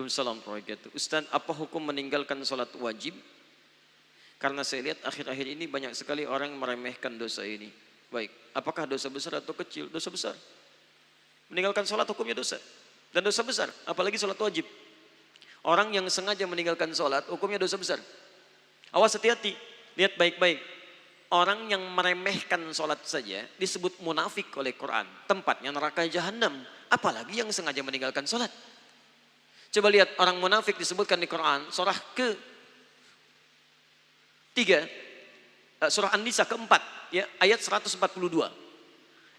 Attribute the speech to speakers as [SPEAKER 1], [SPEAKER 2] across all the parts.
[SPEAKER 1] Waalaikumsalam warahmatullahi wabarakatuh. Ustaz, apa hukum meninggalkan sholat wajib? Karena saya lihat akhir-akhir ini banyak sekali orang meremehkan dosa ini. Baik, apakah dosa besar atau kecil? Dosa besar. Meninggalkan sholat hukumnya dosa. Dan dosa besar, apalagi sholat wajib. Orang yang sengaja meninggalkan sholat hukumnya dosa besar. Awas, hati-hati, lihat baik-baik. Orang yang meremehkan sholat saja disebut munafik oleh Quran. Tempatnya neraka jahanam. Apalagi yang sengaja meninggalkan sholat. Coba lihat orang munafik disebutkan di Quran. Surah ke-3. Surah An-Nisa ke-4. Ya, ayat 142.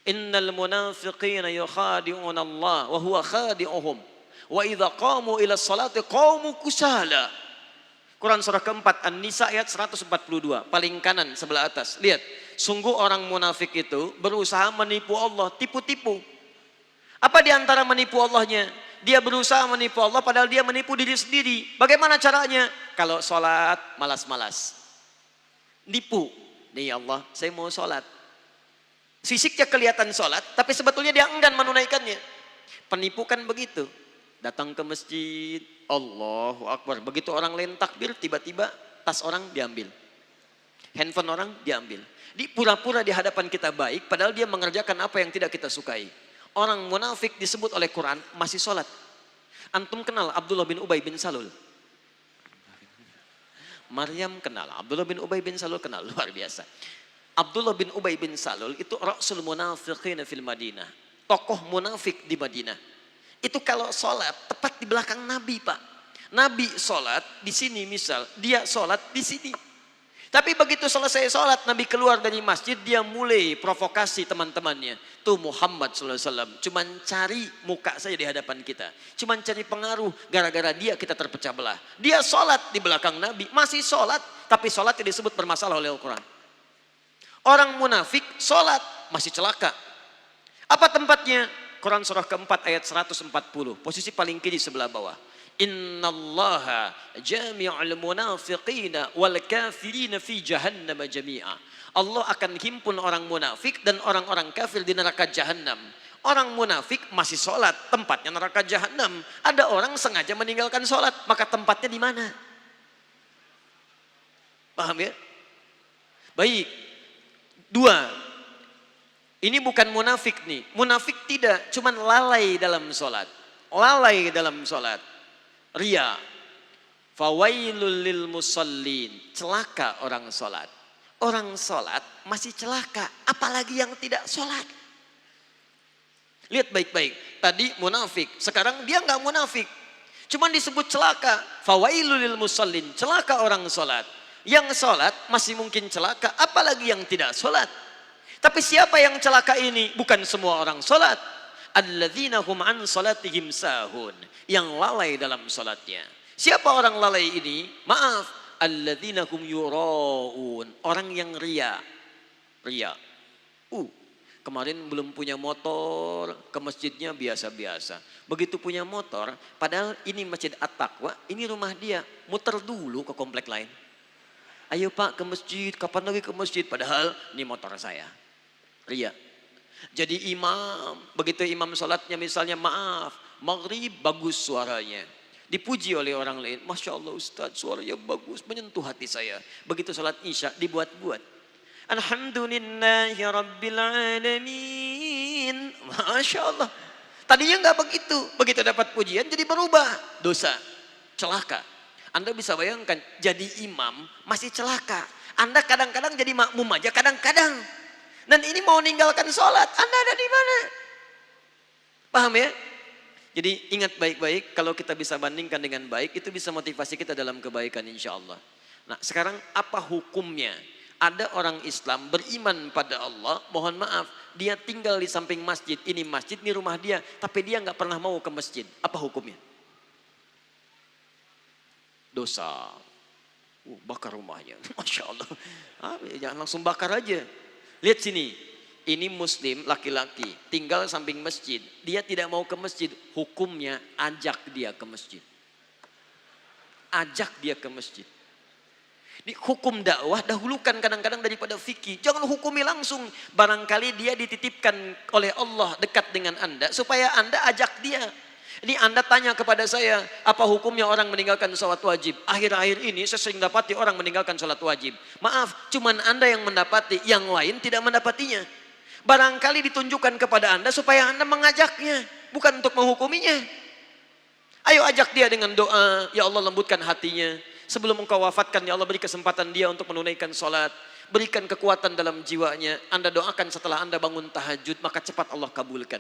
[SPEAKER 1] Innal munafiqina yukhadi'una Allah wa huwa khadi'uhum. Wa idza qamu ila sholati qamu kusala. Quran surah ke-4 An-Nisa ayat 142, paling kanan sebelah atas. Lihat, sungguh orang munafik itu berusaha menipu Allah, tipu-tipu. Apa di antara menipu Allahnya? Dia berusaha menipu Allah padahal dia menipu diri sendiri. Bagaimana caranya? Kalau sholat malas-malas. Nipu. Nih Allah, saya mau sholat. Fisiknya kelihatan sholat, tapi sebetulnya dia enggan menunaikannya. Penipu kan begitu. Datang ke masjid, Allahu Akbar. Begitu orang lain takbir, tiba-tiba tas orang diambil. Handphone orang diambil. Di pura-pura di hadapan kita baik, padahal dia mengerjakan apa yang tidak kita sukai. Orang munafik disebut oleh Quran masih sholat. Antum kenal Abdullah bin Ubay bin Salul? Maryam kenal, Abdullah bin Ubay bin Salul kenal, luar biasa. Abdullah bin Ubay bin Salul itu Rasul Munafiqin fil Madinah. Tokoh munafik di Madinah. Itu kalau sholat tepat di belakang Nabi, Pak. Nabi sholat di sini misal, dia sholat di sini. Tapi begitu selesai sholat, Nabi keluar dari masjid, dia mulai provokasi teman-temannya. Tuh Muhammad SAW, cuman cari muka saja di hadapan kita. Cuman cari pengaruh, gara-gara dia kita terpecah belah. Dia sholat di belakang Nabi, masih sholat, tapi sholat tidak disebut bermasalah oleh Al-Quran. Orang munafik sholat, masih celaka. Apa tempatnya? Quran surah ke-4 ayat 140. Posisi paling kiri sebelah bawah. Innallaha jami'ul munafiqina wal kafirina fi jahannam jami'a. Allah akan himpun orang munafik dan orang-orang kafir di neraka jahanam. Orang munafik masih sholat, tempatnya neraka jahanam. Ada orang sengaja meninggalkan sholat, maka tempatnya di mana? Paham ya? Baik. Dua. Ini bukan munafik nih. Munafik tidak, cuman lalai dalam sholat. Lalai dalam sholat. Ria. Fawailul lil musallin. Celaka orang sholat. Orang sholat masih celaka. Apalagi yang tidak sholat. Lihat baik-baik. Tadi munafik. Sekarang dia nggak munafik. Cuman disebut celaka. Fawailul lil musallin. Celaka orang sholat. Yang sholat masih mungkin celaka. Apalagi yang tidak sholat. Tapi siapa yang celaka ini? Bukan semua orang sholat. Alladzina hum an salatihim sahun. Yang lalai dalam sholatnya. Siapa orang lalai ini? Maaf. Alladzina hum yura'un. Orang yang ria. Ria. Kemarin belum punya motor. Ke masjidnya biasa-biasa. Begitu punya motor. Padahal ini masjid At-Taqwa. Ini rumah dia. Muter dulu ke komplek lain. Ayo Pak ke masjid. Kapan lagi ke masjid? Padahal ini motor saya. Ria. Jadi imam, begitu imam sholatnya misalnya maaf, maghrib bagus suaranya. Dipuji oleh orang lain, Masya Allah Ustaz suaranya bagus, menyentuh hati saya. Begitu sholat isya dibuat-buat. Alhamdulillahi Rabbil Alamin. Masya Allah. Tadinya nggak begitu, begitu dapat pujian jadi berubah. Dosa, celaka. Anda bisa bayangkan jadi imam masih celaka. Anda kadang-kadang jadi makmum aja kadang-kadang. Dan ini mau meninggalkan sholat, Anda ada di mana? Paham ya? Jadi ingat baik-baik, kalau kita bisa bandingkan dengan baik, itu bisa motivasi kita dalam kebaikan insya Allah. Nah sekarang apa hukumnya? Ada orang Islam beriman pada Allah, mohon maaf, dia tinggal di samping masjid, ini rumah dia, tapi dia nggak pernah mau ke masjid. Apa hukumnya? Dosa. Bakar rumahnya, Masya Allah. Jangan langsung bakar aja. Lihat sini, ini muslim laki-laki tinggal samping masjid. Dia tidak mau ke masjid, hukumnya ajak dia ke masjid. Ajak dia ke masjid. Di hukum dakwah dahulukan kadang-kadang daripada fikih. Jangan hukumi langsung. Barangkali dia dititipkan oleh Allah dekat dengan Anda supaya Anda ajak dia. Ini Anda tanya kepada saya, apa hukumnya orang meninggalkan sholat wajib? Akhir-akhir ini saya sering dapati orang meninggalkan sholat wajib. Maaf, cuman Anda yang mendapati, yang lain tidak mendapatinya. Barangkali ditunjukkan kepada Anda supaya Anda mengajaknya, bukan untuk menghukuminya. Ayo ajak dia dengan doa, ya Allah lembutkan hatinya. Sebelum engkau wafatkan, ya Allah beri kesempatan dia untuk menunaikan sholat. Berikan kekuatan dalam jiwanya. Anda doakan setelah Anda bangun tahajud, maka cepat Allah kabulkan.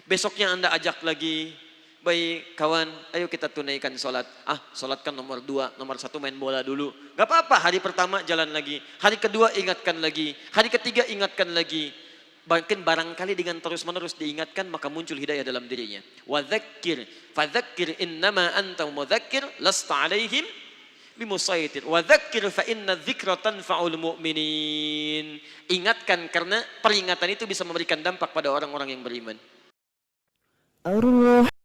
[SPEAKER 1] Besoknya Anda ajak lagi. Baik kawan, ayo kita tunaikan sholat. Sholat kan nomor 2, nomor 1 main bola dulu. Gak apa-apa, hari pertama jalan lagi. Hari kedua ingatkan lagi. Hari ketiga ingatkan lagi. Bahkan barangkali dengan terus-menerus diingatkan, maka muncul hidayah dalam dirinya. Wadzakir, fadzakir innama anta mudzakir, lasta alaihim bimusaitir. Wadzakir fa inna dzikra tanfa'ul mu'minin. Ingatkan karena peringatan itu bisa memberikan dampak pada orang-orang yang beriman.